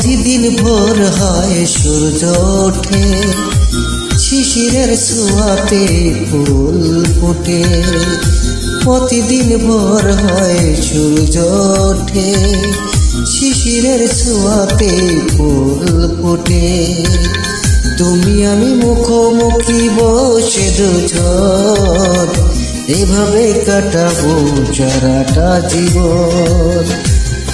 প্রতিদিন ভোর হয় সূর্য ওঠে, শিশিরের ছোঁয়াতে ফুল ফোটে। প্রতিদিন ভোর হয় সূর্য ওঠে, শিশিরের ছোঁয়াতে ফুল ফোটে। তুমি আমি মুখোমুখি বসে দুজন, এভাবে কাটাবো সারাটা জীবন।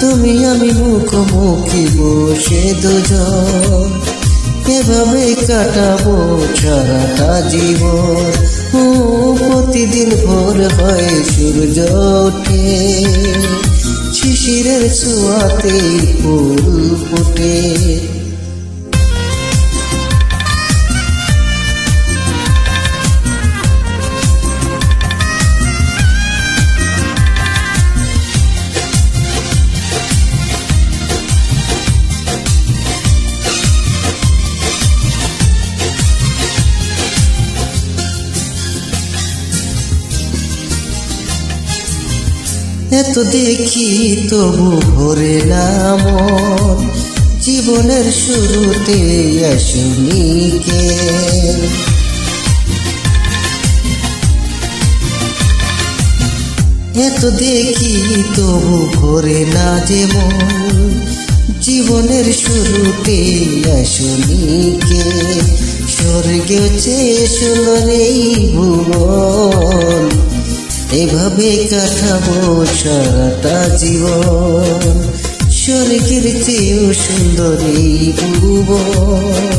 তুমি আমি মুখোমুখি বসে দুজন, এভাবে কাটাবো সারাটা জীবন। প্রতিদিন ভোর হয় সূর্য ওঠে, শিশিরের ছোঁয়াতে ফুল ফোটে। এত দেখি তবু ভরে না মন, জীবনের শুরুতে আসনি কে। এত দেখি তবু ভরে না যে মন, জীবনের শুরুতে আসনি কে। স্বর্গে চেয়ে সুন্দর এই ভুবন, এভাবে কাটাবো সারাটা জীবন। স্বর্গের চেয়েও সুন্দর এই ভুবন,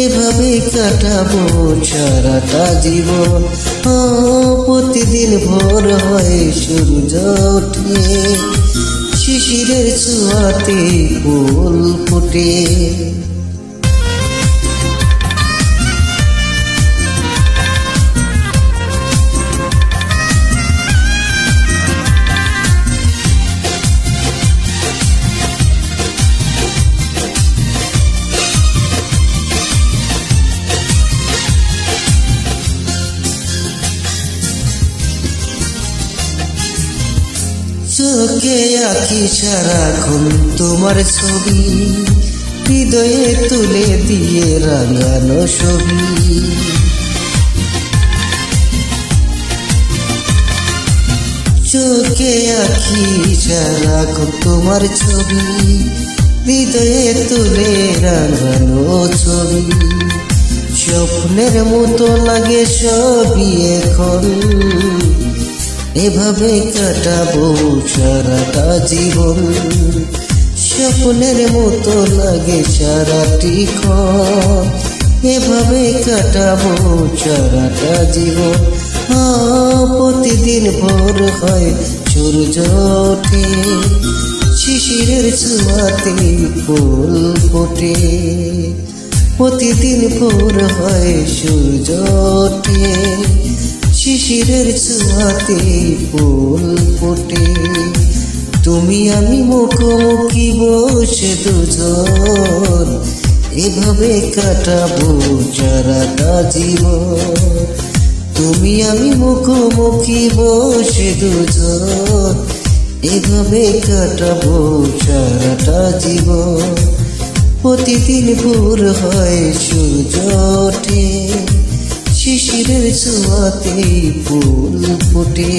এভাবে কাটাবো সারাটা জীবন। প্রতিদিন ভোর হয় সূর্য ওঠে, শিশিরের ছোঁয়াতে ফুল ফোটে। চোখে আঁকি সারাক্ষণ তোমার ছবি, হৃদয়ে তুলে দিয়ে রাঙানো ছবি। চোখে আঁকি সারাক্ষণ তোমার ছবি, হৃদয়ে তুলে রাঙানো ছবি। স্বপ্নের মতো লাগে সবই এখন, এভাবে কাটাবো সারাটা জীবন। স্বপ্নের মতো লাগে সারাটি ক্ষণ, এভাবে কাটাবো সারাটা জীবন। প্রতিদিন ভোর হয় সূর্য ওঠে, শিশিরের ছোঁয়াতে ফুল ফোটে। প্রতিদিন ভোর হয় সূর্য ওঠে, শিশিরের ছোঁয়াতে ফুল ফোটে। তুমি আমি মুখোমুখি বসে দুজন, এভাবে কাটাবো সারাটা জীবন। তুমি আমি মুখোমুখি বসে দুজন, এভাবে কাটাবো সারাটা জীবন। প্রতিদিন ভোর হয় সূর্য ওঠে, শিশিরের ছোঁয়াতে ফুল ফোটে।